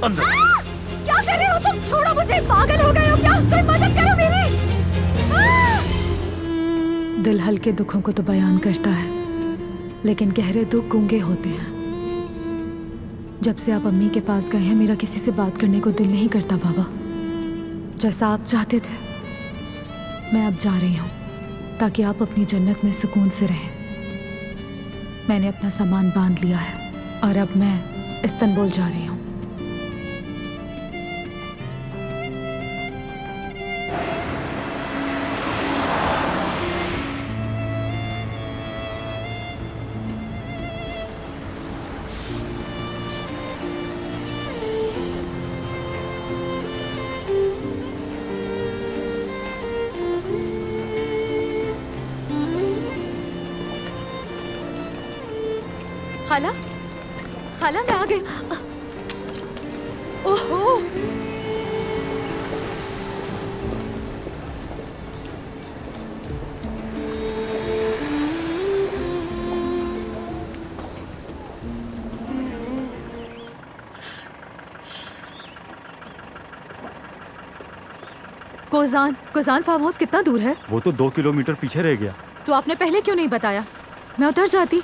अंदर। क्या कर रहे हो तुम? छोड़ो मुझे, पागल हो गए हो क्या? कोई मदद करो मेरी। दिल हल्के दुखों को तो बयान करता है, लेकिन गहरे दुख गूंगे होते हैं। जब से आप अम्मी के पास गए हैं, मेरा किसी से बात करने को दिल नहीं करता बाबा। जैसा आप चाहते थे, मैं अब जा रही हूँ ताकि आप अपनी जन्नत में सुकून से रहें। मैंने अपना सामान बांध लिया है और अब मैं इस्तांबुल जा रही हूँ। खाला, खाला मैं आ गई। ओहो, कोजान फार्म हाउस कितना दूर है? वो तो 2 किलोमीटर पीछे रह गया। तो आपने पहले क्यों नहीं बताया? मैं उतर जाती।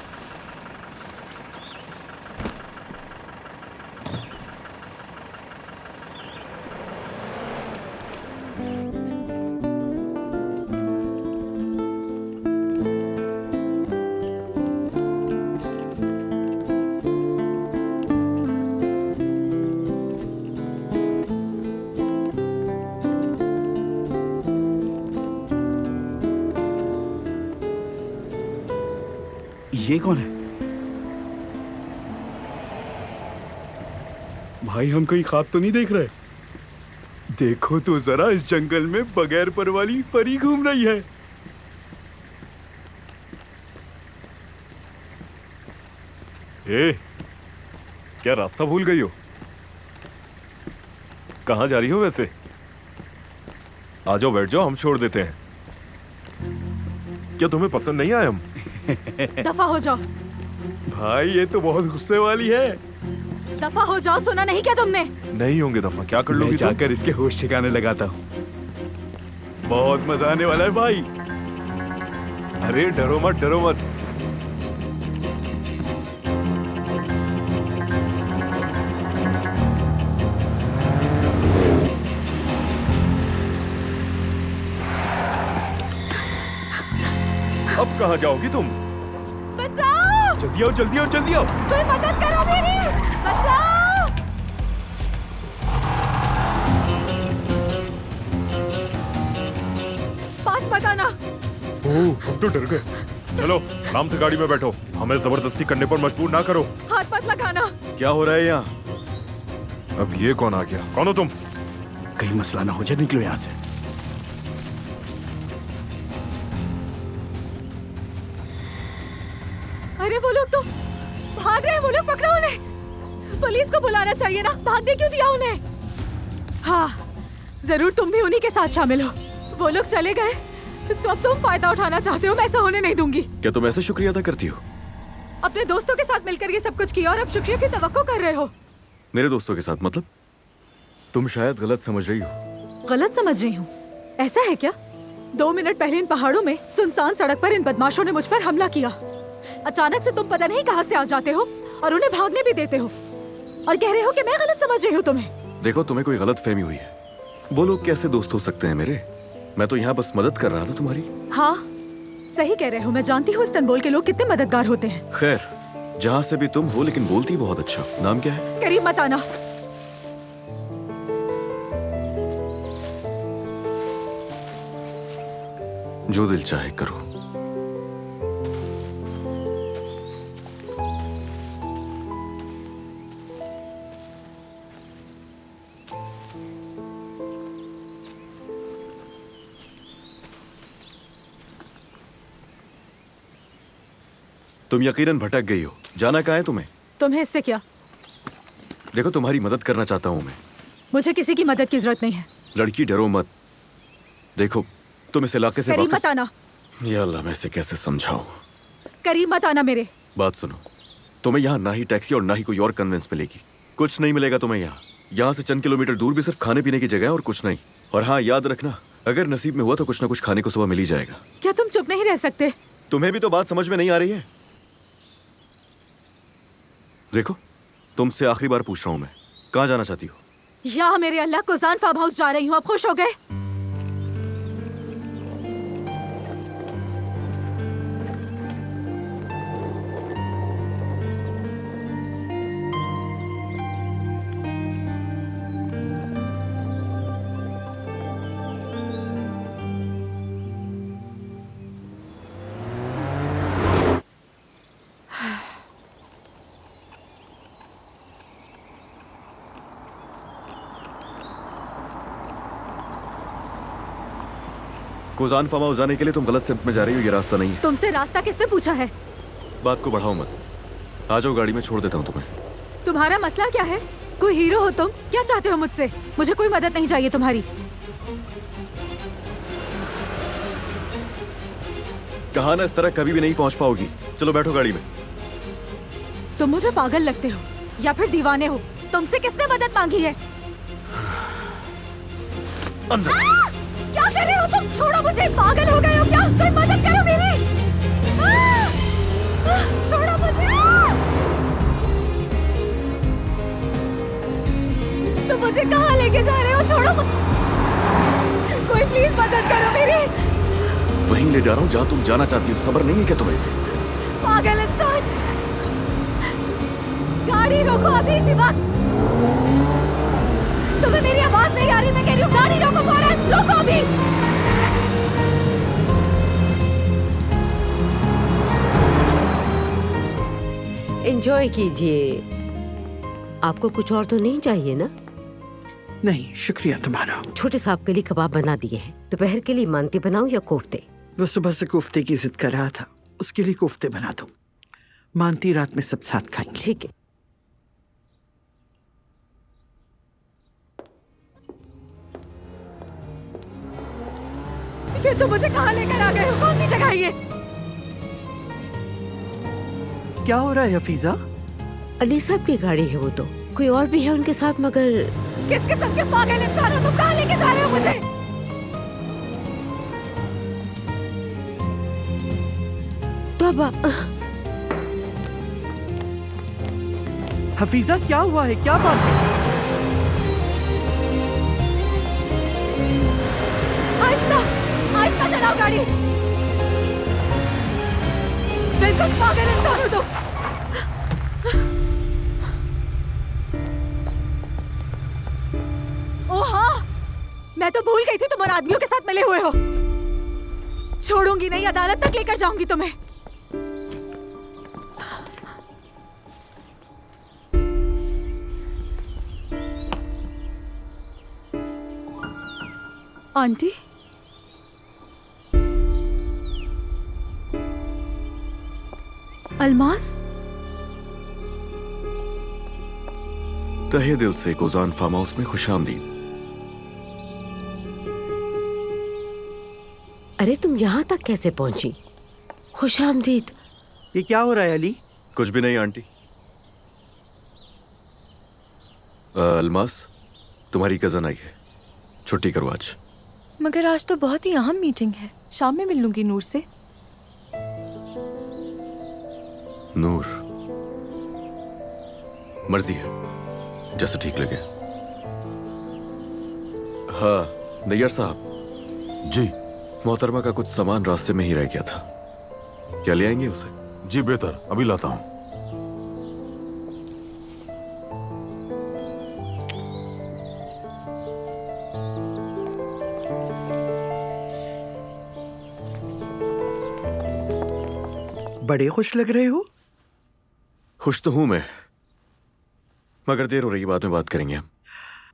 ये कौन है? भाई हम कहीं ख्वाब तो नहीं देख रहे? देखो तो जरा, इस जंगल में बगैर पर वाली परी घूम रही है। ए, क्या रास्ता भूल गई हो? कहाँ जा रही हो वैसे? आ जाओ, बैठ जाओ, हम छोड़ देते हैं। क्या तुम्हें पसंद नहीं आए हम? दफा हो जाओ। भाई ये तो बहुत गुस्से वाली है। दफा हो जाओ, सुना नहीं क्या तुमने? नहीं होंगे दफा। क्या कर लोगी मैं तुम? जाकर इसके होश ठिकाने लगाता हूँ। बहुत मजा आने वाला है भाई। अरे डरो मत, डरो मत। अब कहाँ जाओगी तुम? बचाओ! जल्दी आओ, जल्दी आओ, जल्दी आओ। कोई मदद करो मेरी! बचाओ! पास मत आना। ओह, अब तो डर गए। चलो आराम से गाड़ी में बैठो, हमें जबरदस्ती करने पर मजबूर ना करो। हाथ मत लगाना। क्या हो रहा है यहाँ? अब ये कौन आ गया? कौन हो तुम? कहीं मसला ना हो जाए, निकलो यहाँ से। अरे वो लोग तो भाग रहे हैं। वो लोग पकड़ो उन्हें। पुलिस को बुलाना चाहिए ना, भागने क्यों दिया उन्हें? हाँ, जरूर तुम भी उन्हीं के साथ शामिल हो। वो लोग चले गए तो अब तुम फायदा उठाना चाहते हो। मैं ऐसा होने नहीं दूंगी। क्या तुम ऐसे शुक्रिया अदा करती हो? अपने दोस्तों के साथ मिलकर ये सब कुछ किया और अब शुक्रिया की तवक्को कर रहे हो। मेरे दोस्तों के साथ मतलब? तुम शायद गलत समझ रही हो। गलत समझ रही हूँ? ऐसा है क्या? 2 मिनट पहले इन पहाड़ों में सुनसान सड़क पर इन बदमाशों ने मुझ पर हमला किया। अचानक से तुम पता नहीं कहाँ से आ जाते हो और उन्हें भागने भी देते हो और कह रहे हो कि मैं गलत समझ रही हूँ तुम्हें। देखो, तुम्हें कोई गलत फहमी हुई है। वो लोग कैसे दोस्त हो सकते हैं मेरे? मैं तो यहाँ बस मदद कर रहा था तुम्हारी। हाँ, सही कह रहे हो। मैं जानती हूँ इस्तांबुल के लोग कितने मददगार होते हैं। खैर, जहाँ से भी तुम हो, लेकिन बोलती बहुत अच्छा। नाम क्या है? करीब मत आना। जो दिल चाहे करो। तुम यकीनन भटक गई हो। जाना कहाँ है तुम्हें? तुम्हें इससे क्या? देखो, तुम्हारी मदद करना चाहता हूँ मैं। मुझे किसी की मदद की जरूरत नहीं है। लड़की, डरो मत। देखो, तुम इस इलाके से करीब मत आना। या अल्लाह, मैं इसे कैसे समझाऊं? करीब मत आना मेरे। बात सुनो, तुम्हें यहाँ ना ही टैक्सी और ना ही कोई और कन्वेंस मिलेगी। कुछ नहीं मिलेगा तुम्हें यहाँ। यहाँ से चंद किलोमीटर दूर भी सिर्फ खाने पीने की जगह है और कुछ नहीं। और हाँ, याद रखना, अगर नसीब में हुआ तो कुछ ना कुछ खाने को सुबह मिल ही जाएगा। क्या तुम चुप नहीं रह सकते? तुम्हें भी तो बात समझ में नहीं आ रही है? देखो, तुमसे आखिरी बार पूछ रहा हूं मैं, कहाँ जाना चाहती हो? या मेरे अल्लाह, कुजान फार्म हाउस जा रही हूँ। अब खुश हो गए? कोजान फार्म हाउस जाने के लिए तुम गलत सिम्त में जा रही हो, ये रास्ता नहीं है। तुमसे रास्ता किसने पूछा है? बात को बढ़ाओ मत, आ जाओ गाड़ी में, छोड़ देता हूँ तुम्हें। तुम्हारा मसला क्या है? कोई हीरो हो तुम? क्या चाहते हो मुझसे? मुझे कोई मदद नहीं चाहिए तुम्हारी। कहा ना, इस तरह कभी भी नहीं पहुंच पाओगी। चलो बैठो गाड़ी में। तुम मुझे पागल लगते हो या फिर दीवाने हो? तुमसे किसने मदद मांगी है? अंदर। क्या कर रहे हो तुम? छोड़ो मुझे, पागल हो गए हो क्या? कोई मदद करो मेरी। छोड़ो मुझे। तुम मुझे कहाँ लेके जा रहे हो? छोड़ो कोई प्लीज मदद करो मेरी। वहीं ले जा रहा हूँ जहाँ तुम जाना चाहती हो। सब्र नहीं है क्या तुम्हें? पागल इंसान, गाड़ी रोको अभी इसी वक्त। तुम्हें मेरी आवाज नहीं आ रही? मैं कह रही हूँ गाड़ी रोको फौरन, रोको अभी। एंजॉय कीजिए। आपको कुछ और तो नहीं चाहिए ना? नहीं, शुक्रिया तुम्हारा। छोटे साहब के लिए कबाब बना दिए हैं। दोपहर के लिए मांती बनाऊं या कोफ्ते? वो सुबह से कोफ्ते की जिद कर रहा था, उसके लिए कोफ्ते बना दो। मानती रात में सब साथ खाएंगे। ठीक है। ये तो मुझे कहाँ लेकर आ गए हो? कौन सी जगह है ये? क्या हो रहा है हफीजा? अली साहब की गाड़ी है वो तो। कोई और भी है उनके साथ, मगर किस किस्म के पागल इंसान हो तुम? कहाँ लेके जा रहे हो मुझे? तौबा। हफीजा क्या हुआ है? क्या बात है? आहिस्ता आहिस्ता चलाओ गाड़ी। बिल्कुल पागल इंसान हो तुम। ओ हाँ, मैं तो भूल गई थी तुम उन आदमियों के साथ मिले हुए हो। छोड़ूंगी नहीं, अदालत तक लेकर जाऊंगी तुम्हें। आंटी, अल्मास, तहे दिल से कोजान फार्म हाउस में खुशामदीद। अरे तुम यहाँ तक कैसे पहुंची? खुशामदीद। ये क्या हो रहा है अली? कुछ भी नहीं आंटी। अल्मास, तुम्हारी कजन आई है, छुट्टी करो आज। मगर आज तो बहुत ही अहम मीटिंग है, शाम में मिल लूंगी नूर से। नूर, मर्जी है, जैसे ठीक लगे। हाँ नैयर साहब जी। मोहतरमा का कुछ सामान रास्ते में ही रह गया था, क्या ले आएंगे उसे? जी बेहतर, अभी लाता हूँ। बड़े खुश लग रहे हो। खुश तो हूं मैं, मगर देर हो रही, बाद में बात करेंगे हम।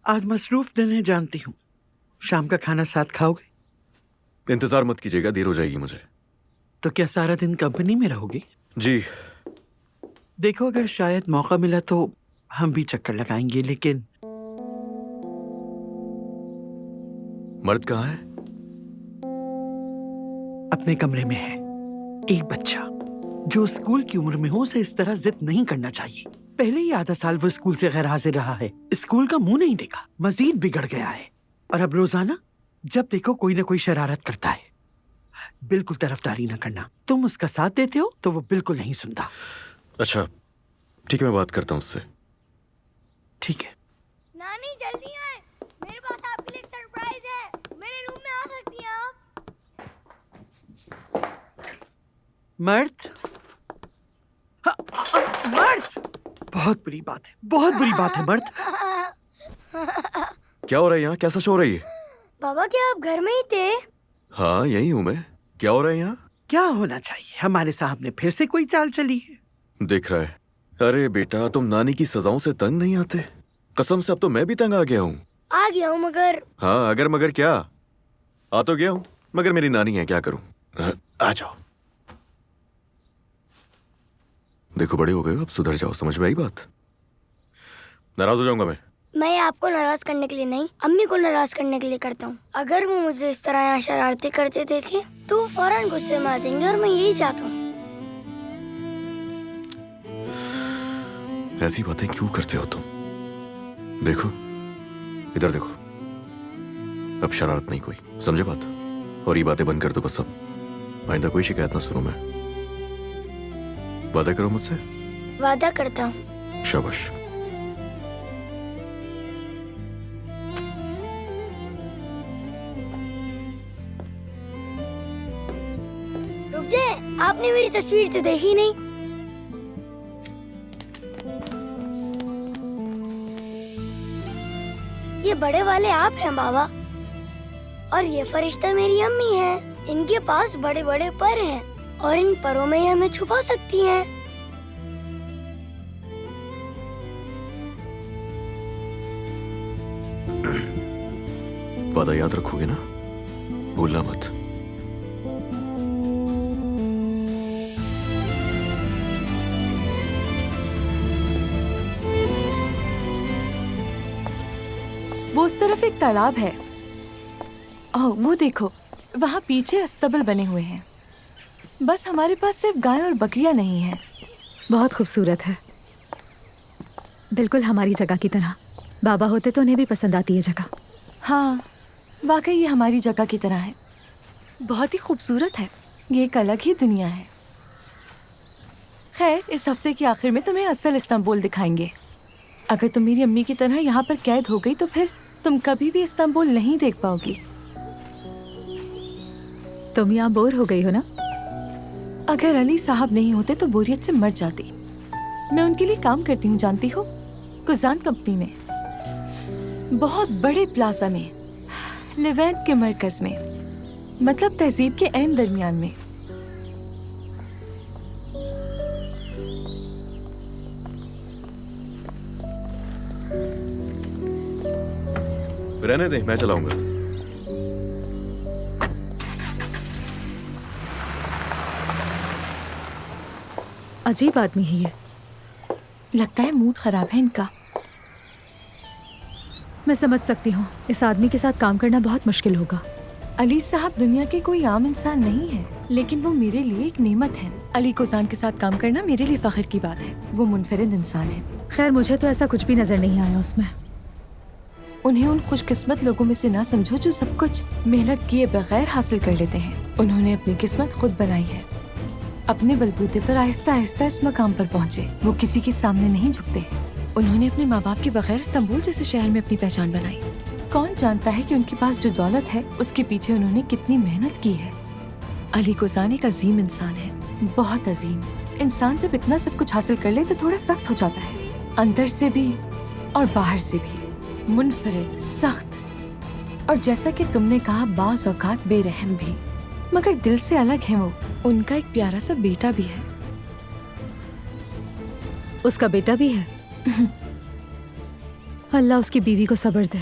आज मसरूफ दिन है जानती हूँ। शाम का खाना साथ खाओगे? इंतजार मत कीजिएगा, देर हो जाएगी मुझे। तो क्या सारा दिन कंपनी में रहोगे? जी। देखो, अगर शायद मौका मिला तो हम भी चक्कर लगाएंगे, लेकिन मर्द कहाँ है? अपने कमरे में है। एक बच्चा जो स्कूल की उम्र में हो, उसे इस तरह जिद नहीं करना चाहिए। पहले ही आधा साल वो स्कूल से गैर हाजिर रहा है, स्कूल का मुंह नहीं देखा, मजीद बिगड़ गया है। और अब रोजाना जब देखो कोई ना कोई शरारत करता है। बिल्कुल तरफदारी ना करना, तुम उसका साथ देते हो तो वो बिल्कुल नहीं सुनता। अच्छा ठीक है, मैं बात करता हूँ उससे। ठीक है। नानी जल्दी आए, मेरे पास आपके लिए एक सरप्राइज है। मेरे रूम में आ सकती हैं आप? मर्द, मर्द, बहुत बुरी बात है, बहुत बुरी बात है मर्द। क्या हो रहा है यहाँ? कैसा शो हो रही है? बाबा क्या आप घर में ही थे? हाँ यही हूँ मैं। क्या हो रहा है यहाँ? क्या होना चाहिए, हमारे साहब ने फिर से कोई चाल चली है। दिख रहा है। अरे बेटा, तुम नानी की सजाओं से तंग नहीं आते? कसम से अब तो मैं भी तंग आ गया हूँ। आ गया हूँ मगर। हाँ अगर मगर क्या? आ तो गया हूँ मगर मेरी नानी है, क्या करूँ। आ जाओ। देखो बड़े हो गए हो, अब सुधर जाओ, समझ में आई बात? नाराज हो जाऊंगा मैं आपको नाराज करने के लिए नहीं, अम्मी को नाराज करने के लिए करता हूँ। अगर वो मुझे इस तरह यहाँ शरारती करते देखे तो वो फौरन गुस्से में आ जाएंगे और मैं यही चाहता हूँ। ऐसी बातें क्यों करते हो तुम? देखो इधर देखो, अब शरारत नहीं कोई, समझे बात? और ये बातें बंद कर दो बस अब। आइंदा कोई शिकायत ना सुनूं मैं। वादा करो मुझसे। वादा करता हूँ। शाबाश। रुक जाए, आपने मेरी तस्वीर तो देखी नहीं। ये बड़े वाले आप हैं बाबा, और ये फरिश्ता मेरी अम्मी है। इनके पास बड़े बड़े पर हैं और इन परों में ये हमें छुपा सकती हैं। वादा याद रखोगे ना, भूलना मत। वो उस तरफ एक तालाब है। ओह वो देखो, वहाँ पीछे अस्तबल बने हुए हैं। बस हमारे पास सिर्फ गाय और बकरियां नहीं हैं। बहुत खूबसूरत है, बिल्कुल हमारी जगह की तरह। बाबा होते तो उन्हें भी पसंद आती है जगह। हाँ वाकई ये हमारी जगह की तरह है, बहुत ही खूबसूरत है। ये एक अलग ही दुनिया है। खैर इस हफ्ते के आखिर में तुम्हें असल इस्तांबुल दिखाएंगे। अगर तुम मेरी अम्मी की तरह यहाँ पर कैद हो गई तो फिर तुम कभी भी इस्तांबुल नहीं देख पाओगी। तुम यहाँ बोर हो गई हो ना? अगर अली साहब नहीं होते तो बोरियत से मर जाती। मैं उनके लिए काम करती हूँ, जानती हो, कुजान कंपनी में, बहुत बड़े प्लाजा में, लेवेंट के मरकज में, मतलब तहजीब के ऐन दरमियान में। रहने दे, मैं चलाऊंगा। अजीब आदमी है ये। लगता है मूड खराब है इनका। मैं समझ सकती हूँ, इस आदमी के साथ काम करना बहुत मुश्किल होगा। अली साहब दुनिया के कोई आम इंसान नहीं है, लेकिन वो मेरे लिए एक नेमत है। अली कुजान के साथ काम करना मेरे लिए फख्र की बात है। वो मुनफरिद इंसान है। खैर मुझे तो ऐसा कुछ भी नजर नहीं आया उसमें। उन्हें उन खुशकिस्मत लोगों में से ना समझो जो सब कुछ मेहनत किए बगैर हासिल कर लेते हैं। उन्होंने अपनी किस्मत खुद बनाई है, अपने बलबूते पर आहिस्ता आहिस्ता इस मकाम पर पहुँचे। वो किसी के सामने नहीं झुकते। उन्होंने अपने माँ बाप के बगैर इस्तांबुल जैसे शहर में अपनी पहचान बनाई। कौन जानता है कि उनके पास जो दौलत है उसके पीछे उन्होंने कितनी मेहनत की है। अली कुजान एक अजीम इंसान है, बहुत अजीम। इंसान जब इतना सब कुछ हासिल कर ले तो थोड़ा सख्त हो जाता है, अंदर से भी और बाहर से भी। मुनफरिद, सख्त, और जैसा कि तुमने कहा बाज़ औकात बेरहम भी, मगर दिल से अलग है वो। उनका एक प्यारा सा बेटा भी है। उसका बेटा भी है? अल्लाह उसकी बीवी को सब्र दे।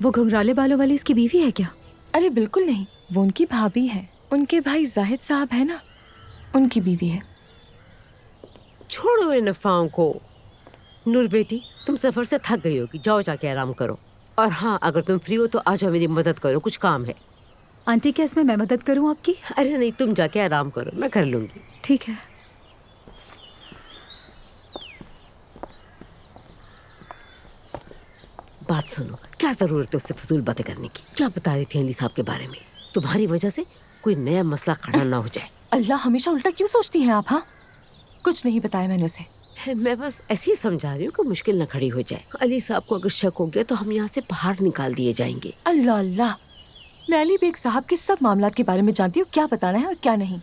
वो घुंघराले बालों वाली इसकी बीवी है क्या? अरे बिल्कुल नहीं, वो उनकी भाभी है। उनके भाई जाहिद साहब है ना, उनकी बीवी है। छोड़ो इन अफवाहों को। नूर बेटी, तुम सफर से थक गई होगी, जाओ जाके आराम करो। और हाँ, अगर तुम फ्री हो तो आ जाओ, मेरी मदद करो, कुछ काम है। आंटी क्या इसमें मैं मदद करूं आपकी? अरे नहीं, तुम जाके आराम करो, मैं कर लूंगी। ठीक है। बात सुनो, क्या जरूरत है उससे फजूल बातें करने की? क्या बता रही थी अली साहब के बारे में? तुम्हारी वजह से कोई नया मसला खड़ा ना हो जाए। अल्लाह, हमेशा उल्टा क्यों सोचती हैं आप? हाँ, कुछ नहीं बताया मैंने उसे। मैं बस ऐसे ही समझा रही हूँ कि मुश्किल न खड़ी हो जाए। अली साहब को अगर शक हो गया तो हम यहाँ से बाहर निकाल दिए जाएंगे। अल्लाह अल्लाह, मैं अली बेग साहब के सब मामलात के बारे में जानती हूँ, क्या बताना है और क्या नहीं।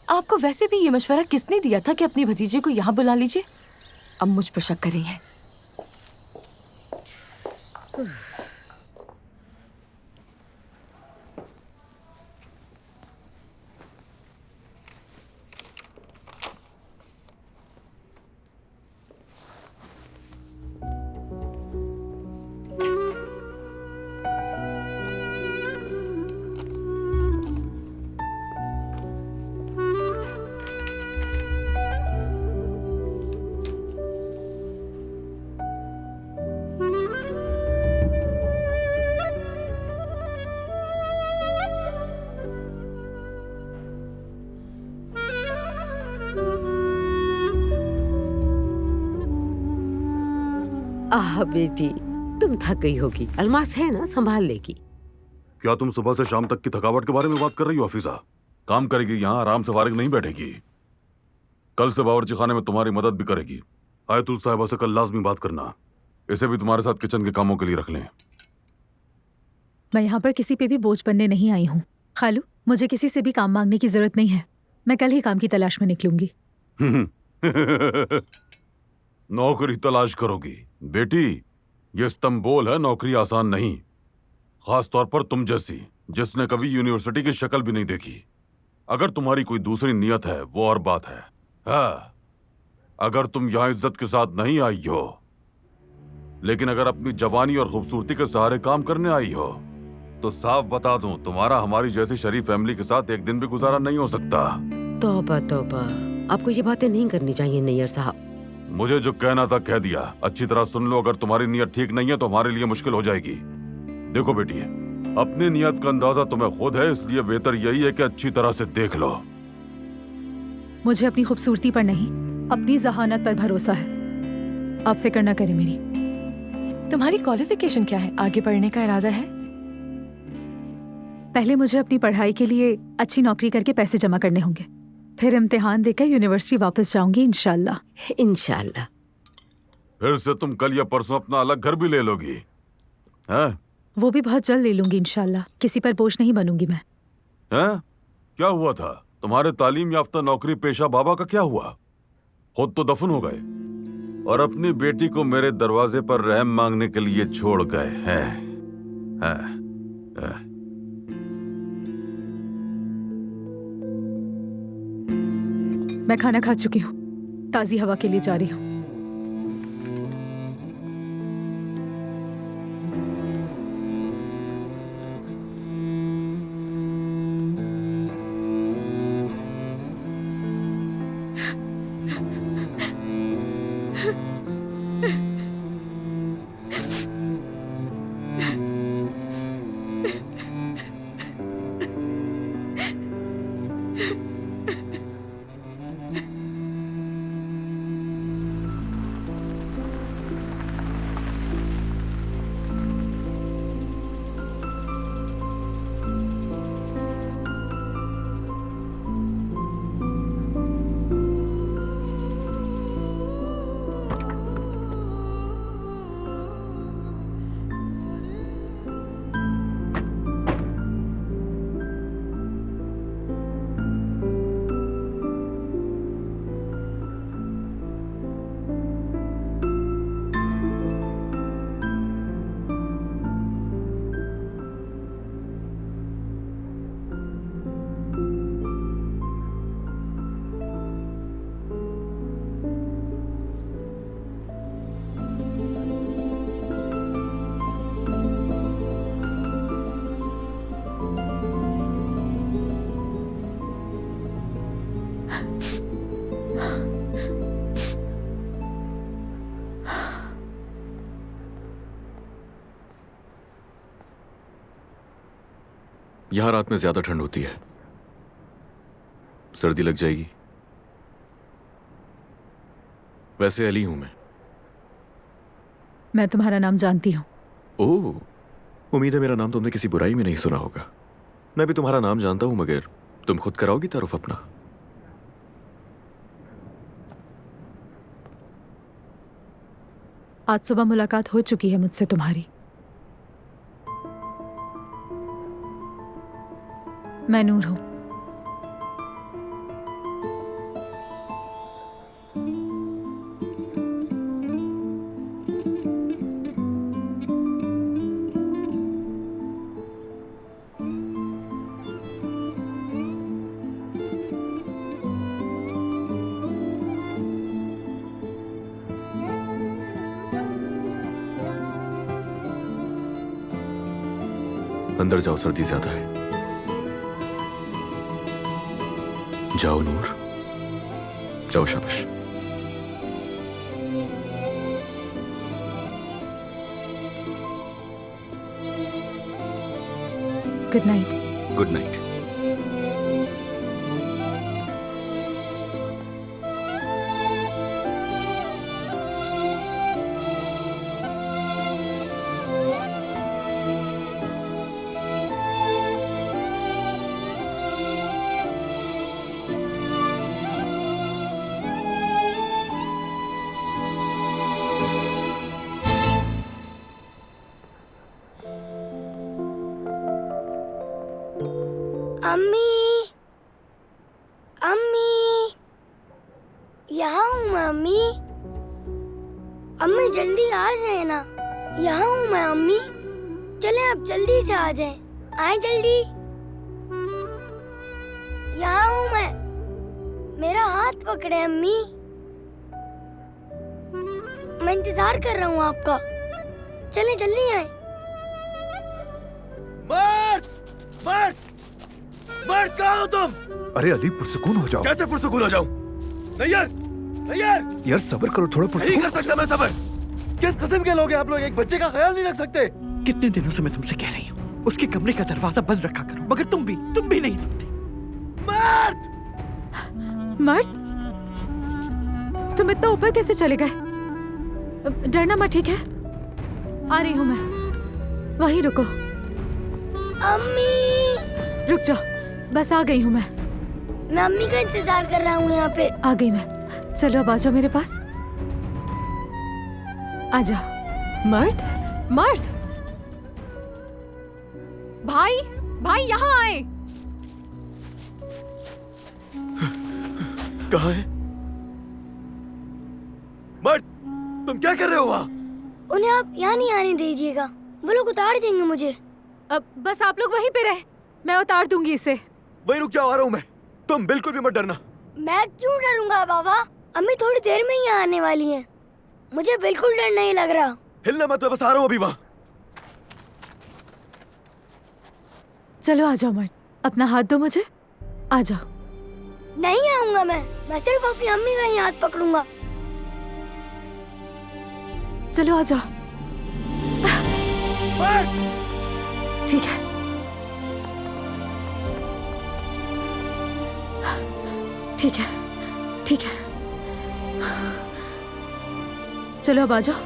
आपको वैसे भी ये मशवरा किसने दिया था कि अपनी भतीजे को यहाँ बुला लीजिए? अब मुझ पर शक कर रही हैं। आह बेटी, तुम थक गई होगी। अलमास है ना, संभाल लेगी। क्या तुम सुबह से शाम तक की थकावट के बारे में बात कर रही हो हफीजा? काम करेगी यहाँ, आराम से फारिग नहीं बैठेगी। कल से बावर्ची खाने में तुम्हारी मदद भी करेगी। आयतुल साहिबा से कल लाजमी बात करना, इसे भी तुम्हारे साथ किचन के कामों के लिए रख लें। मैं यहाँ पर किसी पे भी बोझ बनने नहीं आई हूँ। खालू, मुझे किसी से भी काम मांगने की जरूरत नहीं है। मैं कल ही काम की तलाश में निकलूंगी। नौकरी तलाश करोगी? बेटी, ये इस्तांबुल है, नौकरी आसान नहीं। खास तौर पर तुम जैसी, जिसने कभी यूनिवर्सिटी की शक्ल भी नहीं देखी। अगर तुम्हारी कोई दूसरी नियत है वो और बात है। हाँ, अगर तुम यहाँ इज्जत के साथ नहीं आई हो, लेकिन अगर अपनी जवानी और खूबसूरती के सहारे काम करने आई हो, तो साफ बता दूं, तुम्हारा हमारी जैसी शरीफ फैमिली के साथ एक दिन भी गुजारा नहीं हो सकता। तौबा तौबा, आपको ये बातें नहीं करनी चाहिए नैयर साहब। मुझे जो कहना था कह दिया। अच्छी तरह सुन लो, अगर तुम्हारी नियत ठीक नहीं है तो हमारे लिए मुश्किल हो जाएगी। देखो बेटी, अपनी नियत का अंदाजा तुम्हें खुद है, इसलिए बेहतर यही है कि अच्छी तरह से देख लो। मुझे अपनी खूबसूरती पर नहीं, अपनी जहानत पर भरोसा है। आप फिक्र ना करें मेरी। तुम्हारी क्वालिफिकेशन क्या है? आगे बढ़ने का इरादा है? पहले मुझे अपनी पढ़ाई के लिए अच्छी नौकरी करके पैसे जमा करने होंगे, फिर इम्तिहान देकर यूनिवर्सिटी वापस जाऊंगी इंशाल्लाह। इंशाल्लाह। फिर से तुम कल या परसों अपना अलग घर भी ले लोगी, हैं? वो भी बहुत जल्द ले लूंगी इंशाल्लाह। किसी पर बोझ नहीं बनूंगी मैं। हैं? क्या हुआ था? तुम्हारे तालीम याफ्ता नौकरी पेशा बाबा का क्या हुआ? खुद तो दफन हो गए और अपनी बेटी को मेरे दरवाजे पर रहम मांगने के लिए छोड़ गए हैं। मैं खाना खा चुकी हूँ, ताज़ी हवा के लिए जा रही हूँ। यहां रात में ज्यादा ठंड होती है, सर्दी लग जाएगी। वैसे अली हूं मैं। मैं तुम्हारा नाम जानती हूँ। ओह, उम्मीद है मेरा नाम तुमने किसी बुराई में नहीं सुना होगा। मैं भी तुम्हारा नाम जानता हूं, मगर तुम खुद कराओगी तारुफ अपना? आज सुबह मुलाकात हो चुकी है मुझसे तुम्हारी। मैं नूर हूं। अंदर जाओ, सर्दी ज्यादा है। जाओ नूर, जाओ, शाबाश। Good night. Good night. अम्मी, अम्मी, यहाँ हूँ मैं अम्मी। अम्मी जल्दी आ जाए ना, यहाँ हूँ मैं अम्मी। चले आप जल्दी से आ जाएं, आए जल्दी। यहाँ हूँ मैं, मेरा हाथ पकड़े अम्मी। मैं इंतजार कर रहा हूँ आपका, चले जल्दी आए। मर्द, मर्द, मर्द, कहाँ हो तुम? अरे अली, पुरसुकून हो जाओ। कैसे पुरसुकून हो जाऊं? नहीं यार, नहीं यार, यार सब्र करो, थोड़ा नहीं पुरसुकून। कर सकता मैं सब्र। किस किस्म के लोग हैं आप लोग? एक बच्चे का ख्याल नहीं रख सकते। कितने दिनों से मैं तुमसे कह रही हूँ उसके कमरे का दरवाजा बंद रखा करो, मगर तुम भी नहीं सुनती। मर्द, मर्द, तुम इतना ऊपर कैसे चले गए? डरना मत, ठीक है? आ रही हूं मैं, वहीं रुको। अम्मी, रुक जाओ, बस आ गई हूं मैं। अम्मी का इंतजार कर रहा हूँ यहाँ पे। आ गई मैं। चलो अब आ जाओ मेरे पास, आ जाओ। मर्द, मर्द, भाई, भाई यहाँ आए। कहाँ है? मर्द, तुम क्या कर रहे हो वहाँ? उन्हें आप यहाँ नहीं आने दीजिएगा, वो लोग उतार देंगे मुझे। अब बस आप लोग वहीं पे रहे, मैं उतार दूंगी इसे। वही रुक जाओ, आ रहा हूँ मैं। तुम बिल्कुल भी मत डरना। मैं क्यों डरूंगा बाबा? अम्मी थोड़ी देर में ही आने वाली हैं, मुझे बिल्कुल डर नहीं लग रहा। हिलना मत, मैं बस आ रहा हूँ अभी वहाँ। चलो आ जाओ मर्द, अपना हाथ दो मुझे, आ जाओ। नहीं आऊंगा मैं सिर्फ अपनी अम्मी का ही हाथ पकड़ूंगा। चलो आ जाओ। ठीक है, ठीक है, ठीक है। चलो अब आ जाओ,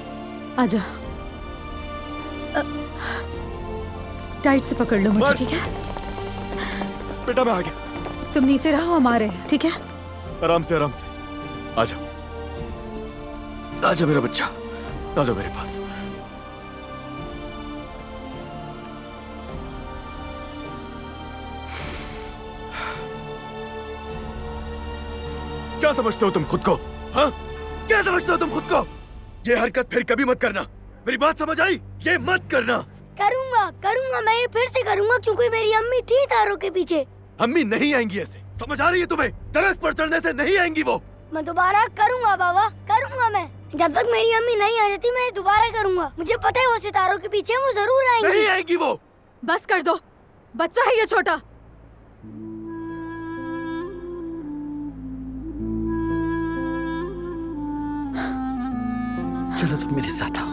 आ जाओ। टाइट से पकड़ लो मुझे, ठीक है? बेटा मैं आ गया। तुम नीचे रहो, हम आ रहे हैं, ठीक है? आराम से, आराम से। आजा, आजा मेरा बच्चा, आजा मेरे पास। क्या समझते हो तुम खुद को? हाँ? क्या समझते हो तुम खुद को? ये हरकत फिर कभी मत करना। मेरी बात समझ आई? ये मत करना। करूंगा, करूंगा, मैं ये फिर से करूंगा, क्योंकि मेरी अम्मी थी तारों के पीछे। अम्मी नहीं आएंगी ऐसे, समझ आ रही है तुम्हें? दरख्त पर चढ़ने से नहीं आएंगी वो। मैं दोबारा करूंगा बाबा, करूंगा मैं। जब तक मेरी अम्मी नहीं आ जाती मैं दोबारा करूंगा। मुझे पता है वो सितारों के पीछे वो जरूर आएंगी। नहीं आएंगी वो। बस कर दो, बच्चा है ये छोटा। चलो तुम मेरे साथ आओ।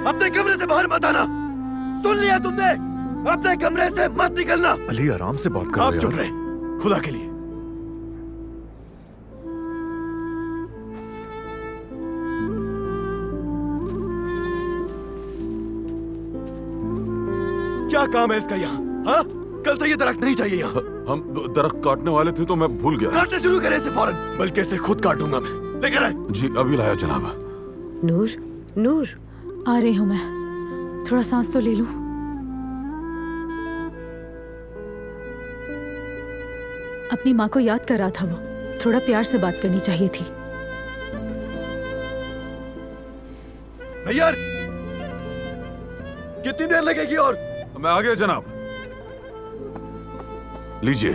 अपने कमरे से बाहर मत आना, सुन लिया तुमने? अपने कमरे से मत निकलना। अली आराम से बात करो आप यार। चुप रहे, खुदा के लिए। क्या काम है इसका यहाँ? हाँ, कल से ये दरख्त नहीं चाहिए यहाँ। हम दरख्त काटने वाले थे तो मैं भूल गया। काटना शुरू करें इसे फौरन, बल्कि इसे खुद काटूंगा मैं। लेकर आए। जी अभी लाया जनाब। नूर, नूर, आ रही हूँ मैं, थोड़ा सांस तो ले लूं। अपनी माँ को याद कर रहा था वो, थोड़ा प्यार से बात करनी चाहिए थी। यार, कितनी देर लगेगी? और मैं आ गया जनाब। लीजिए।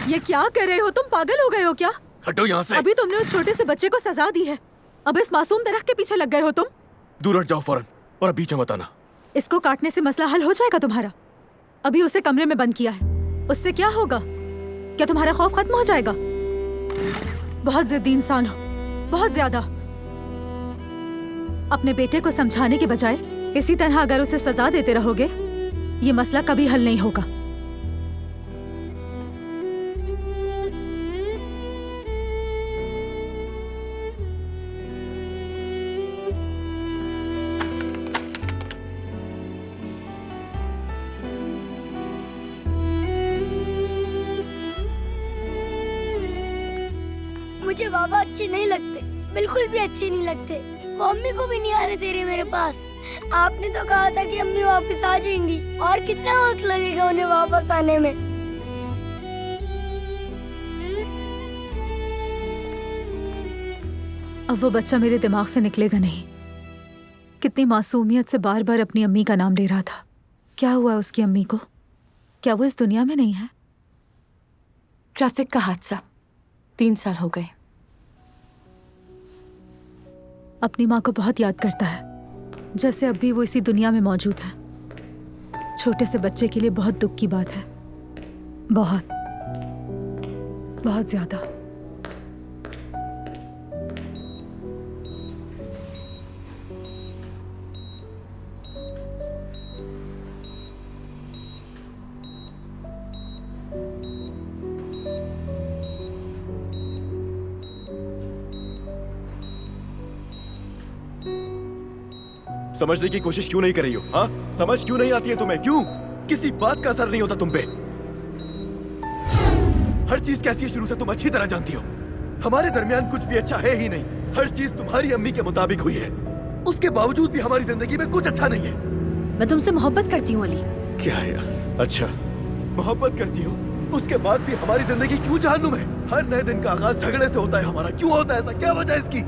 ये क्या कर रहे हो तुम? पागल हो गए हो क्या? हटो यहाँ से। अभी तुमने उस छोटे से बच्चे को सजा दी है, अब इस मासूम दरख्त के पीछे लग गए हो तुम। दूर हट जाओ फौरन, और अब बीच में मत आना। इसको काटने से मसला हल हो जाएगा तुम्हारा? अभी उसे कमरे में बंद किया है, उससे क्या होगा? क्या तुम्हारा खौफ खत्म हो जाएगा? बहुत जिद्दी इंसान हो, बहुत ज्यादा। अपने बेटे को समझाने के बजाय इसी तरह अगर उसे सजा देते रहोगे, ये मसला कभी हल नहीं होगा। मुझे बाबा अच्छे नहीं लगते, बिल्कुल भी अच्छे नहीं लगते। वो अम्मी को भी नहीं आने दे रहे मेरे पास। आपने तो कहा था कि अम्मी वापस आ जाएंगी, और कितना वक्त लगेगा उन्हें वापस आने में? अब वो बच्चा मेरे दिमाग से निकलेगा नहीं। कितनी मासूमियत से बार बार अपनी अम्मी का नाम ले रहा था। क्या हुआ उसकी अम्मी को? क्या वो इस दुनिया में नहीं है? ट्रैफिक का हादसा, 3 साल हो गए। अपनी माँ को बहुत याद करता है, जैसे अब भी वो इसी दुनिया में मौजूद है। छोटे से बच्चे के लिए बहुत दुख की बात है, बहुत बहुत ज्यादा। समझने की कोशिश क्यों नहीं कर रही हो? हाँ, समझ क्यों नहीं आती है तुम्हें? क्यों किसी बात का असर नहीं होता तुम पे? हर चीज कैसी है शुरू से तुम अच्छी तरह जानती हो। हमारे दरमियान कुछ भी अच्छा है ही नहीं। हर चीज तुम्हारी अम्मी के मुताबिक हुई है, उसके बावजूद भी हमारी जिंदगी में कुछ अच्छा नहीं है। मैं तुमसे मोहब्बत करती हूँ अली। क्या है यार? अच्छा, मोहब्बत करती हो, उसके बाद भी हमारी जिंदगी क्यों जहन्नुम है? हर नए दिन का आगाज झगड़े से होता है हमारा। क्यों होता है ऐसा? क्या वजह है इसकी?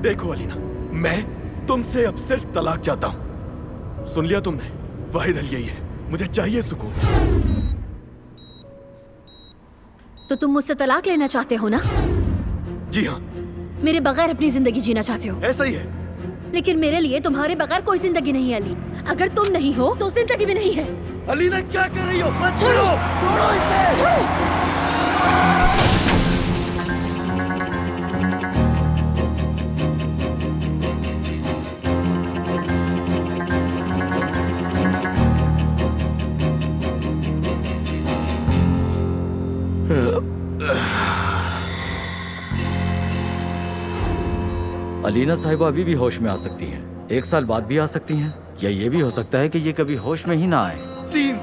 देखो अलीना, मैं तुमसे अब सिर्फ तलाक चाहता हूँ। सुन लिया तुमने? वाहिद हल यही है, मुझे चाहिए सुकून। तो तुम मुझसे तलाक लेना चाहते हो ना? जी हाँ। मेरे बगैर अपनी जिंदगी जीना चाहते हो? ऐसा ही है। लेकिन मेरे लिए तुम्हारे बगैर कोई जिंदगी नहीं है अली। अगर तुम नहीं हो तो जिंदगी भी नहीं है। अलीना क्या कर रही हो? मत छोड़ो, छोड़ो इसे। अलीना साहिबा अभी भी होश में आ सकती हैं, 1 साल बाद भी आ सकती हैं, या ये भी हो सकता है कि ये कभी होश में ही ना आए। 3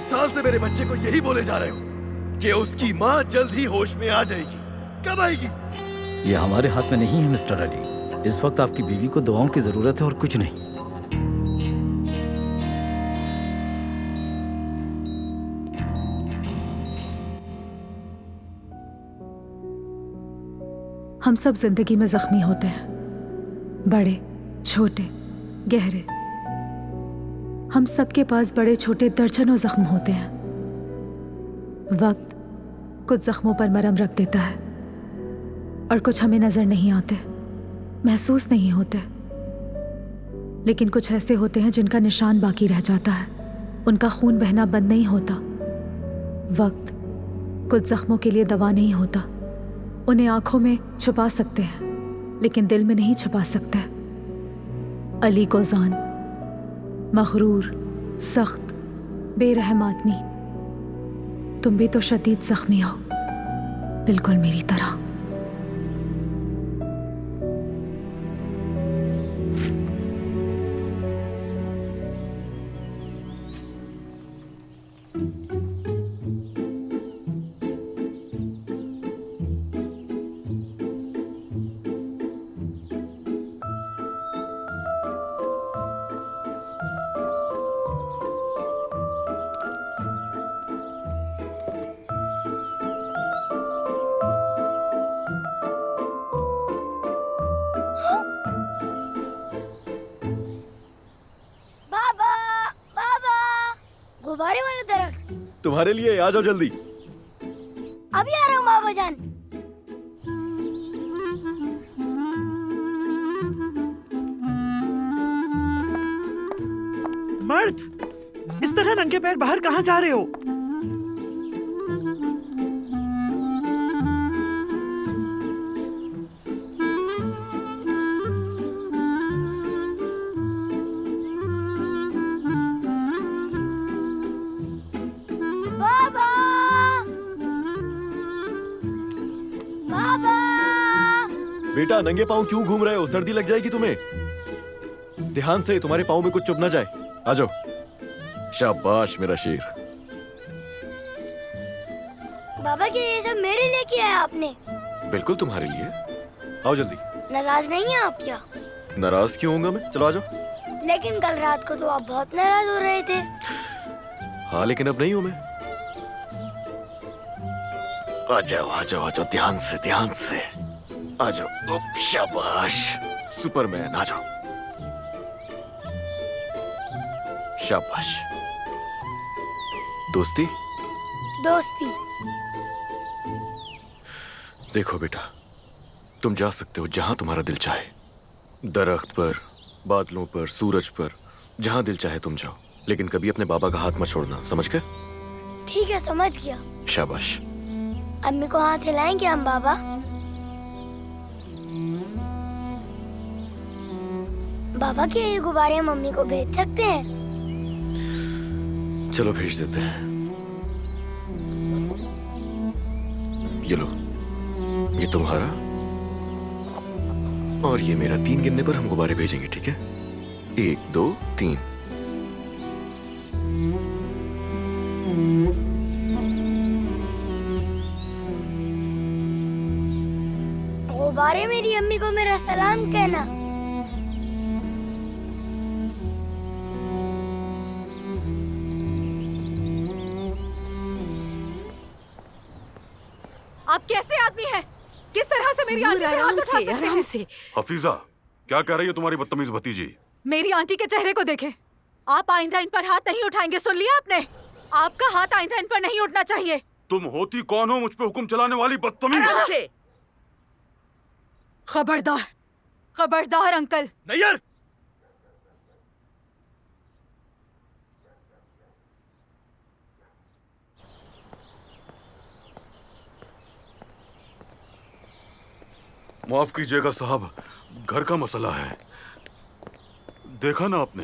साल से मेरे बच्चे को यही बोले जा रहे हो कि उसकी माँ जल्द ही होश में आ जाएगी। कब आएगी? ये हमारे हाथ में नहीं है मिस्टर अली। इस वक्त आपकी बीवी को दुआओं की जरूरत है और कुछ नहीं। हम सब जिंदगी में जख्मी होते हैं, बड़े छोटे गहरे। हम सबके पास बड़े छोटे दर्जनों जख्म होते हैं। वक्त कुछ जख्मों पर मरहम रख देता है और कुछ हमें नजर नहीं आते, महसूस नहीं होते। लेकिन कुछ ऐसे होते हैं जिनका निशान बाकी रह जाता है, उनका खून बहना बंद नहीं होता। वक्त कुछ जख्मों के लिए दवा नहीं होता। उन्हें आंखों में छुपा सकते हैं लेकिन दिल में नहीं छुपा सकते। अली को जान मगरूर, सख्त, बेरहम आदमी, तुम भी तो शदीद जख्मी हो, बिल्कुल मेरी तरह। बाबा, बाबा, गुब्बारे वाला दरख्त। तुम्हारे लिए, आ जाओ जल्दी। अभी आ रहा हूँ बाबा जान। मर्द, इस तरह नंगे पैर बाहर कहाँ जा रहे हो? बाबा, बाबा, बेटा नंगे पाँव क्यों घूम रहे हो? सर्दी लग जाएगी तुम्हें। ध्यान से, तुम्हारे पाँव में कुछ चुभ ना जाए। आ जाओ। शाबाश मेरा शेर। बाबा क्या ये सब मेरे लिए किया है आपने? बिल्कुल तुम्हारे लिए। आओ जल्दी। नाराज नहीं है आप क्या? नाराज क्यों होऊंगा मैं? चलो आ जाओ। लेकिन कल रात को तो आप बहुत नाराज हो रहे थे। हाँ, लेकिन अब नहीं हूं मैं। आ जाओ आ जाओ आ जाओ, ध्यान से ध्यान से आ जाओ। उप, शाबाश सुपरमैन, आ जाओ। शाबाश। दोस्ती दोस्ती। देखो बेटा, तुम जा सकते हो जहां तुम्हारा दिल चाहे। दरख्त पर, बादलों पर, सूरज पर, जहां दिल चाहे तुम जाओ, लेकिन कभी अपने बाबा का हाथ मत छोड़ना, समझ गए? ठीक है, समझ गया। शाबाश। अम्मी को हाथ हिलाएंगे हम बाबा? बाबा क्या ये गुब्बारे मम्मी को भेज सकते हैं? चलो भेज देते हैं। ये लो, ये तुम्हारा और ये मेरा। 3 गिनने पर हम गुब्बारे भेजेंगे, ठीक है? 1 2 3। गुब्बारे मेरी अम्मी को मेरा सलाम कहना। आप कैसे आदमी हैं? किस तरह से मेरी आंटी पे हाथ उठा सकते हैं? आराम से। हफीजा, क्या कह रही है तुम्हारी बदतमीज भतीजी? मेरी आंटी के चेहरे को देखें। आप आइंदा इन पर हाथ नहीं उठाएंगे, सुन लिया आपने? आपका हाथ आइंदा इन पर नहीं उठना चाहिए। तुम होती कौन हो मुझ पे हुक्म चलाने वाली बदतमीज? आराम से। खबरदार, खबरदार अंकल। नहीं यार। माफ कीजिएगा साहब, घर का मसला है। देखा ना आपने,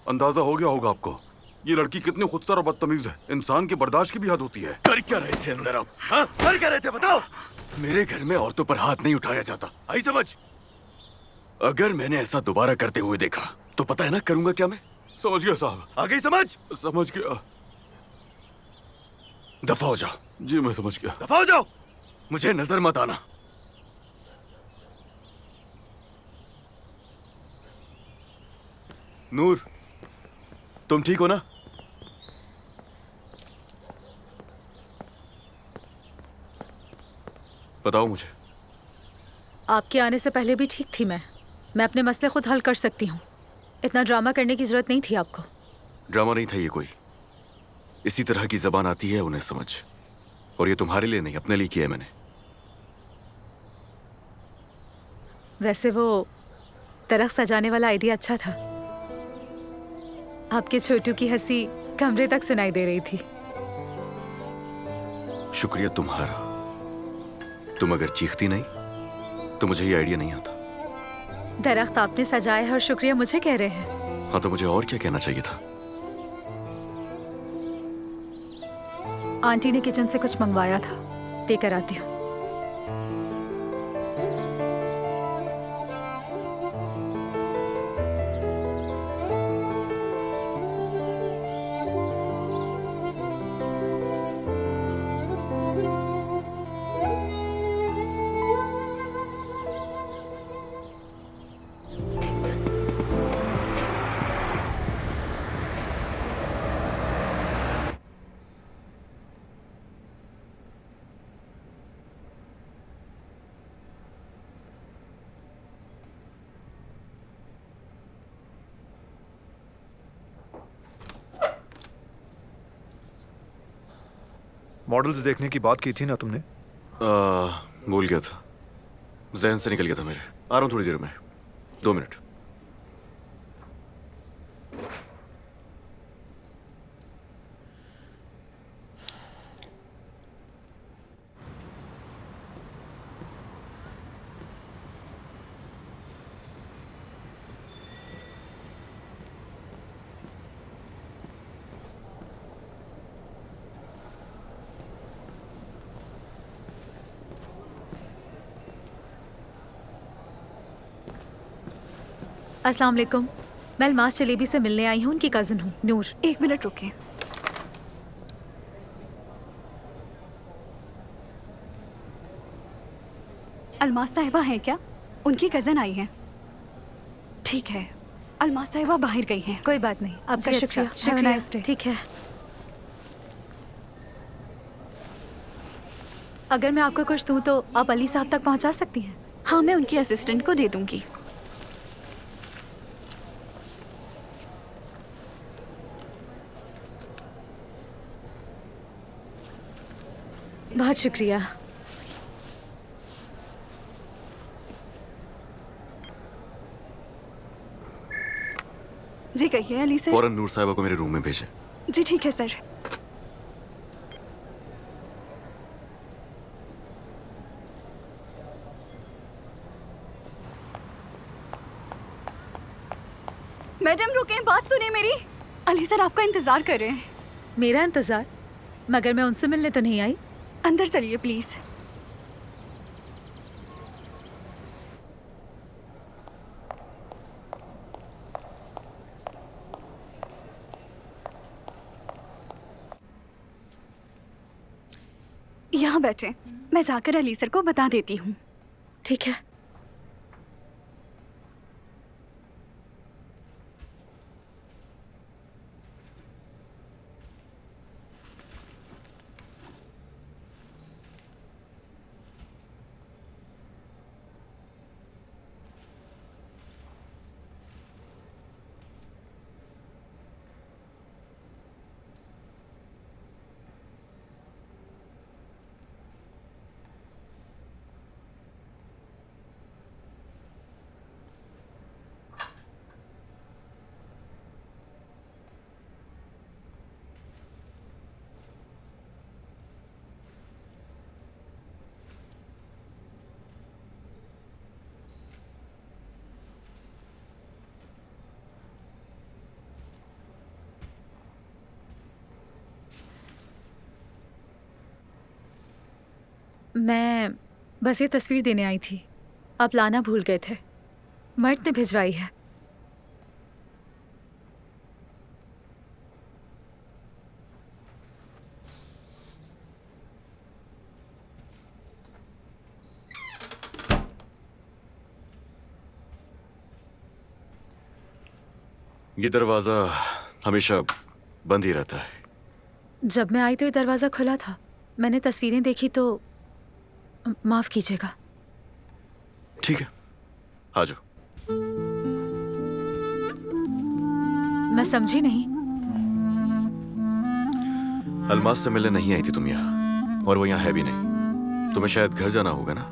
अंदाजा हो गया होगा आपको, ये लड़की कितनी खुदसर और बदतमीज है। इंसान की बर्दाश्त की भी हद होती है। कर क्या रहे थे अंदर आप? हाँ? कर क्या रहे थे बताओ? मेरे घर में औरतों पर हाथ नहीं उठाया जाता, आई समझ? अगर मैंने ऐसा दोबारा करते हुए देखा तो पता है ना करूंगा क्या मैं? समझ गया साहब। आ गई समझ? समझ गया। दफा हो जाओ। जी मैं समझ गया। दफा हो जाओ, मुझे नजर मत आना। नूर, तुम ठीक हो ना? बताओ मुझे। आपके आने से पहले भी ठीक थी मैं अपने मसले खुद हल कर सकती हूँ। इतना ड्रामा करने की जरूरत नहीं थी आपको। ड्रामा नहीं था ये कोई। इसी तरह की जबान आती है उन्हें समझ, और ये तुम्हारे लिए नहीं, अपने लिए किया है मैंने। वैसे वो दरख्त सजाने वाला आइडिया अच्छा था। आपके छोटू की हंसी कमरे तक सुनाई दे रही थी। शुक्रिया तुम्हारा। तुम अगर चीखती नहीं तो मुझे ये आइडिया नहीं आता। दरख्त आपने सजाया है और शुक्रिया मुझे कह रहे हैं। हाँ, तो मुझे और क्या कहना चाहिए था? आंटी ने किचन से कुछ मंगवाया था, देकर आती हूँ। मॉडल्स देखने की बात की थी ना तुमने? भूल गया था, जहन से निकल गया था मेरे। आ रहा हूँ थोड़ी देर में, 2 मिनट। अस्सलाम वालेकुम। मैं अलमास जलेबी से मिलने आई हूँ, उनकी कज़न हूँ, नूर। 1 मिनट रुकिए। अलमास साहिबा हैं क्या? उनकी कज़न आई हैं। ठीक है, अलमास साहिबा बाहर गई हैं। कोई बात नहीं, आपका जी, शुक्रिया। अच्छा, have a nice day। ठीक है। अगर मैं आपको कुछ दूँ तो आप अली साहब तक पहुँचा सकती हैं? हाँ, मैं उनकी असिस्टेंट को दे दूंगी। बहुत शुक्रिया। जी कहिए अली सर। फौरन नूर साहिबा को मेरे रूम में भेजें। जी ठीक है सर। मैडम रुकें, बात सुनिए मेरी। अली सर आपका इंतजार कर रहे हैं। मेरा इंतजार? मगर मैं उनसे मिलने तो नहीं आई। अंदर चलिए प्लीज। यहाँ बैठे, मैं जाकर अली सर को बता देती हूँ। ठीक है। मैं बस ये तस्वीर देने आई थी, आप लाना भूल गए थे। मर्द ने भिजवाई है। ये दरवाजा हमेशा बंद ही रहता है। जब मैं आई तो ये दरवाज़ा खुला था। मैंने तस्वीरें देखी तो माफ़ कीजिएगा। ठीक है, आ जाओ। मैं समझी नहीं। अलमास से मिलने नहीं आई थी तुम यहाँ, और वो यहाँ है भी नहीं। तुम्हें शायद घर जाना होगा ना,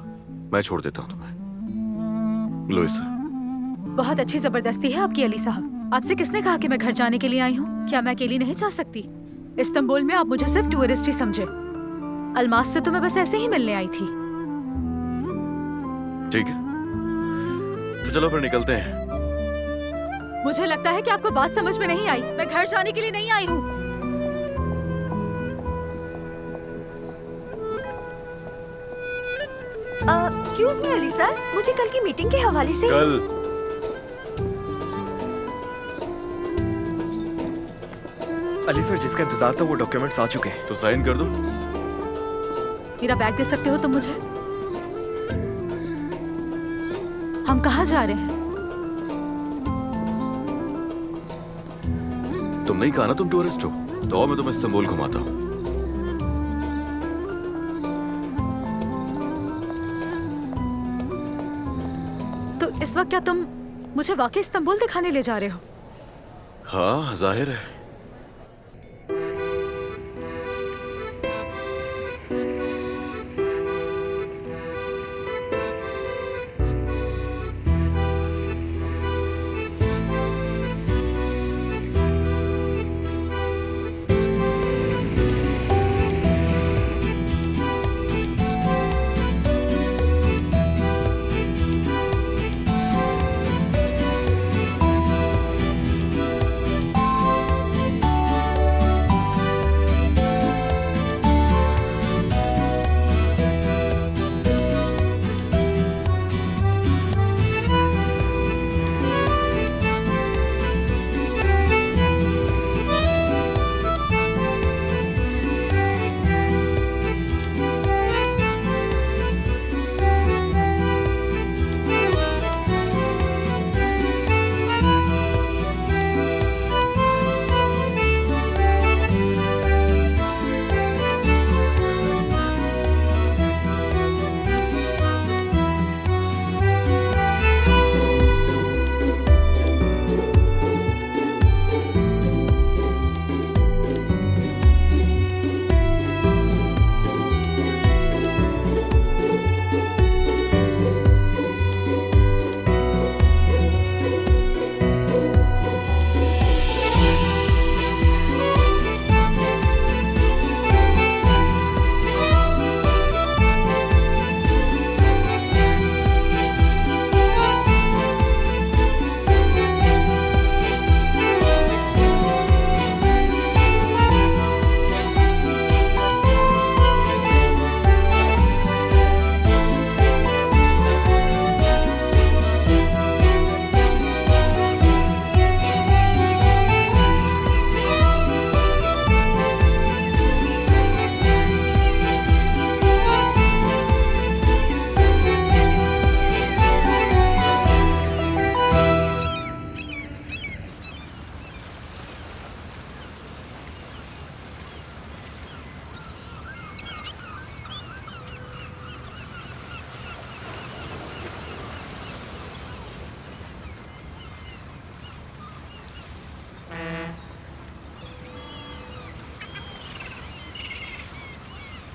मैं छोड़ देता हूँ तुम्हें। लो इसे। बहुत अच्छी ज़बरदस्ती है आपकी अली साहब। आपसे किसने कहा कि मैं घर जाने के लिए आई हूँ? क्या मैं अकेली नहीं जा सकती? इस्तांबुल में आप मुझे सिर्फ टूरिस्ट ही समझे। अलमास से तो मैं बस ऐसे ही मिलने आई थी। ठीक है, तो चलो फिर निकलते हैं। मुझे लगता है कि आपको बात समझ में नहीं आई। मैं घर जाने के लिए नहीं आई हूँ। एक्सक्यूज मी अली सर, मुझे कल की मीटिंग के हवाले से कल अली सर जिसका इंतजार था वो डॉक्यूमेंट्स आ चुके हैं, तो साइन कर दो। मेरा बैग दे सकते हो तुम मुझे? हम कहाँ जा रहे हैं? तुम नहीं कहा ना तुम टूरिस्ट हो, तो आओ मैं तुम्हें इस्तांबुल घुमाता हूँ। तो इस वक्त क्या तुम मुझे वाकई इस्तांबुल दिखाने ले जा रहे हो? हाँ जाहिर है।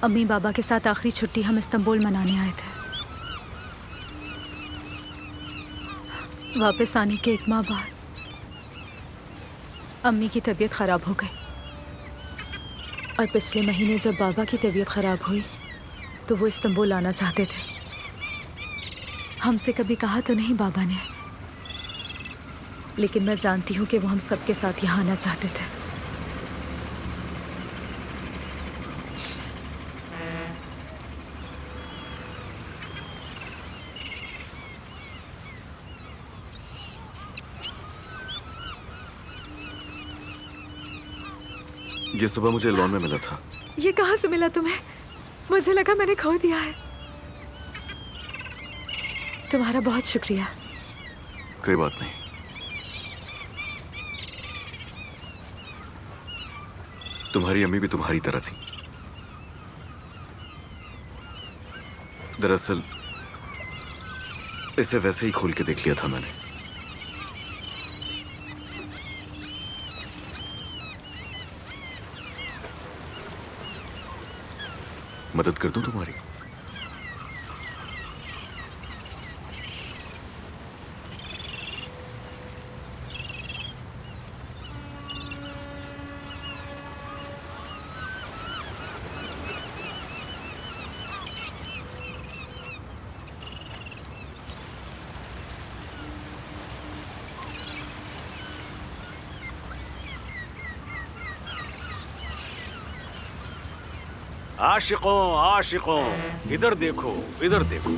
अम्मी बाबा के साथ आखिरी छुट्टी हम इस्तांबुल मनाने आए थे। वापस आने के 1 माह बाद अम्मी की तबीयत ख़राब हो गई और पिछले महीने जब बाबा की तबीयत ख़राब हुई तो वो इस्तांबुल आना चाहते थे। हमसे कभी कहा तो नहीं बाबा ने, लेकिन मैं जानती हूँ कि वो हम सबके साथ यहाँ आना चाहते थे। ये सुबह मुझे लॉन में मिला था। ये कहाँ से मिला तुम्हें? मुझे लगा मैंने खो दिया है। तुम्हारा बहुत शुक्रिया। कोई बात नहीं। तुम्हारी अम्मी भी तुम्हारी तरह थी। दरअसल इसे वैसे ही खोल के देख लिया था मैंने। मदद कर दूं तुम्हारी? आशिकों आशिकों, इधर देखो, इधर देखो।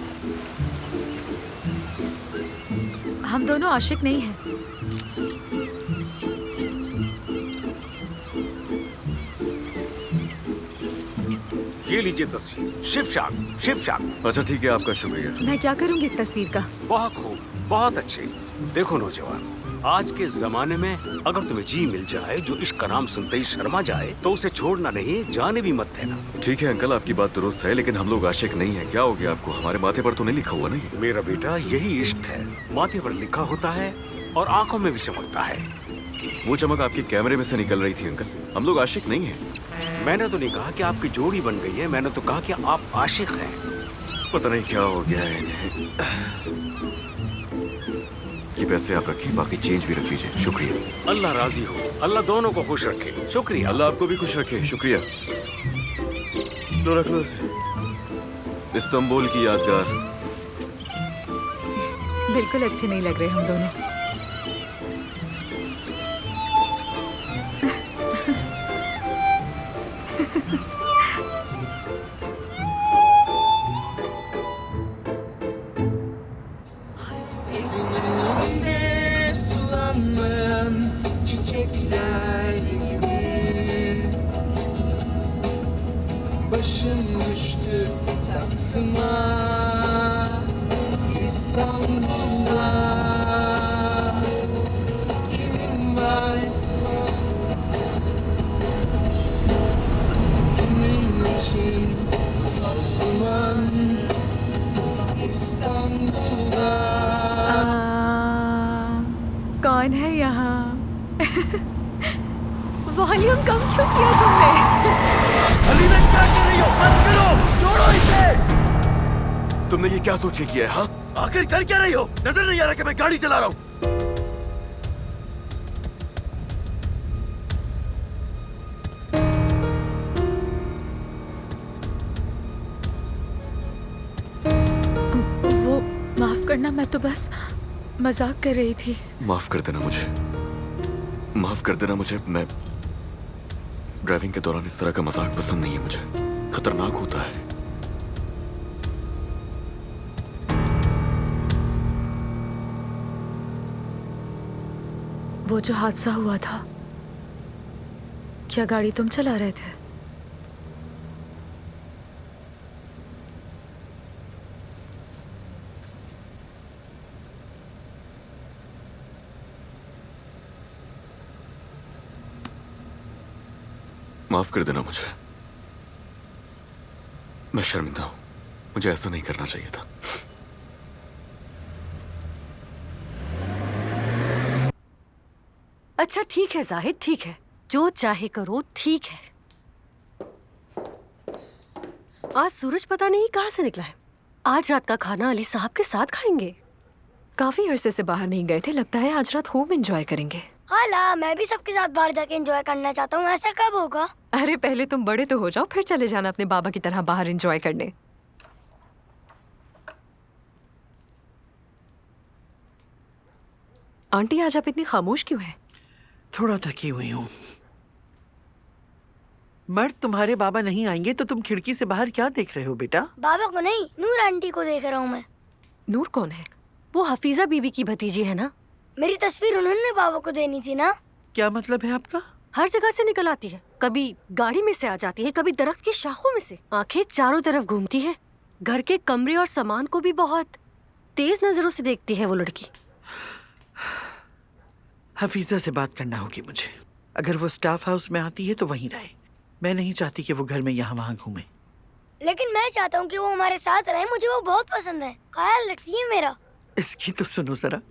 हम दोनों आशिक नहीं हैं। ये लीजिए तस्वीर, शिव शाग, शिव शाग। अच्छा ठीक है, आपका शुक्रिया। मैं क्या करूंगी इस तस्वीर का? बहुत खूब, बहुत अच्छे। देखो नौजवान, आज के जमाने में अगर तुम्हें जी मिल जाए जो इश्क का नाम सुनते ही शर्मा जाए तो उसे छोड़ना नहीं, जाने भी मत देना। ठीक है अंकल, आपकी बात दुरुस्त है, लेकिन हम लोग आशिक नहीं है। क्या हो गया आपको? हमारे माथे पर तो नहीं लिखा हुआ नहीं? मेरा बेटा, यही इश्क है। माथे पर लिखा होता है और आंखों में भी चमकता है। वो चमक आपके कैमरे में से निकल रही थी अंकल। हम लोग आशिक नहीं है। मैंने तो नहीं कहा कि आपकी जोड़ी बन गई है, मैंने तो कहा कि आप आशिक हैं। पता नहीं क्या हो गया है इन्हें। ये पैसे आप रखिए, बाकी चेंज भी रख लीजिए। शुक्रिया। अल्लाह राजी हो, अल्लाह दोनों को खुश रखे। शुक्रिया। अल्लाह आपको भी खुश रखे। शुक्रिया। लो रख लो इसे। इस्तांबुल की यादगार। बिल्कुल अच्छे नहीं लग रहे हम दोनों। Çiçekler gibi başım düştü saksıma İstanbul'da kimin var kimin için toz duman İstanbul'da कौन है यहाँ? वॉल्यूम कम क्यों किया तुमने? अलीना क्या कर रही हो? बंद करो, छोड़ो इसे। तुमने ये क्या सोच के किया है? हाँ, आखिर कर क्या रही हो? नजर नहीं आ रहा कि मैं गाड़ी चला रहा हूँ? वो माफ करना, मैं तो बस मजाक कर रही थी। माफ कर देना मुझे, माफ कर देना मुझे। मैं ड्राइविंग के दौरान इस तरह का मजाक पसंद नहीं है मुझे, खतरनाक होता है। वो जो हादसा हुआ था, क्या गाड़ी तुम चला रहे थे? माफ कर देना मुझे, मैं शर्मिंदा हूं। मुझे ऐसा नहीं करना चाहिए था। अच्छा ठीक है जाहिद, ठीक है, जो चाहे करो, ठीक है। आज सूरज पता नहीं कहाँ से निकला है। आज रात का खाना अली साहब के साथ खाएंगे। काफी अरसे से बाहर नहीं गए थे, लगता है आज रात खूब एंजॉय करेंगे। खाला, मैं भी सबके साथ बाहर जाके एंजॉय करना चाहता हूँ। ऐसा कब होगा? अरे पहले तुम बड़े तो हो जाओ, फिर चले जाना अपने बाबा की तरह बाहर एंजॉय करने। आंटी, आज आप इतनी खामोश क्यों हैं? थोड़ा थकी हुई हूँ। मर्द तुम्हारे बाबा नहीं आएंगे तो तुम खिड़की से बाहर क्या देख रहे हो बेटा? बाबा को नहीं, नूर आंटी को देख रहा हूँ मैं। नूर कौन है? वो हफीजा बीबी की भतीजी है ना। मेरी तस्वीर उन्होंने बाबा को देनी थी ना। क्या मतलब है आपका? हर जगह से निकल आती है, कभी गाड़ी में से आ जाती है, कभी दरख्त की शाखों में से। आंखें चारों तरफ घूमती है। घर के कमरे और सामान को भी बहुत तेज नजरों से देखती है वो लड़की। हफीजा से बात करना होगी मुझे। अगर वो स्टाफ हाउस में आती है तो वहीं रहे। मैं नहीं चाहती कि वो घर में यहाँ वहाँ घूमे। लेकिन मैं चाहता हूँ कि वो हमारे साथ रहे। मुझे वो बहुत पसंद है, ख्याल रखती है मेरा। इसकी तो सुनो जरा।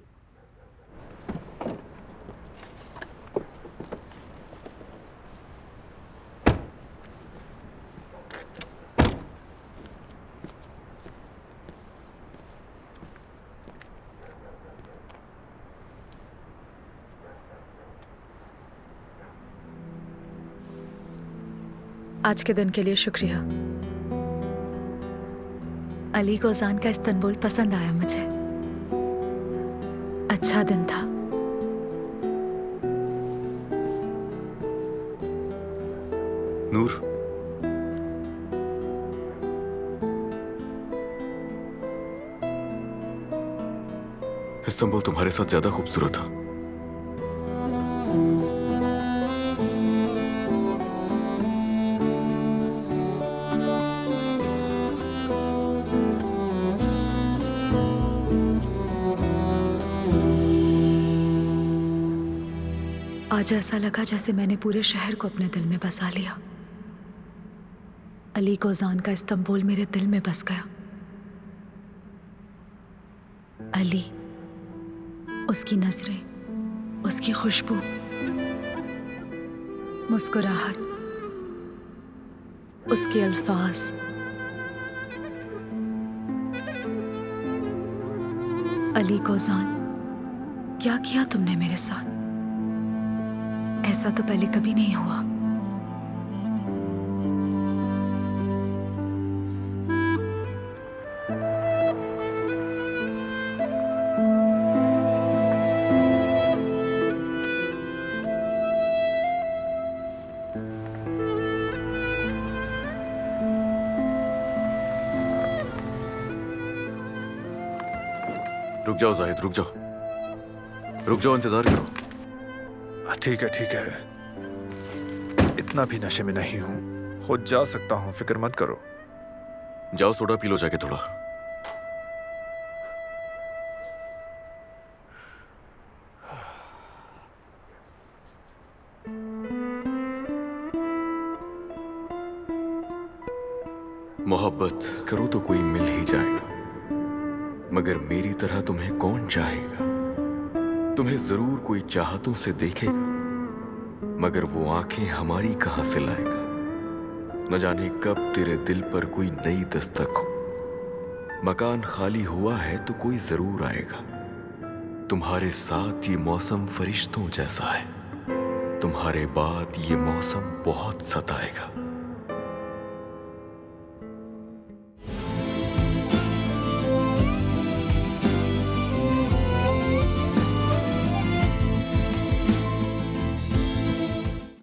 आज के दिन के लिए शुक्रिया। अली को अजान का इस्तांबुल पसंद आया मुझे। अच्छा दिन था। नूर, इस्तांबुल तुम्हारे साथ ज्यादा खूबसूरत था। आज ऐसा लगा जैसे मैंने पूरे शहर को अपने दिल में बसा लिया। अली कोजान का इस्तांबुल मेरे दिल में बस गया। अली, उसकी नजरें, उसकी खुशबू, मुस्कुराहट, उसके अल्फाज, अली कोजान, क्या किया तुमने मेरे साथ? ऐसा तो पहले कभी नहीं हुआ। रुक जाओ जाहिद, रुक जाओ, रुक जाओ, इंतजार करो। ठीक है, इतना भी नशे में नहीं हूँ, खुद जा सकता हूँ, फिक्र मत करो। जाओ सोडा पी लो जाके थोड़ा। मोहब्बत करो तो कोई मिल ही जाएगा, मगर मेरी तरह तुम्हें कौन चाहेगा? तुम्हें जरूर कोई चाहतों से देखेगा, मगर वो आंखें हमारी कहां से लाएगा? न जाने कब तेरे दिल पर कोई नई दस्तक हो। मकान खाली हुआ है तो कोई जरूर आएगा। तुम्हारे साथ ये मौसम फरिश्तों जैसा है, तुम्हारे बाद ये मौसम बहुत सताएगा।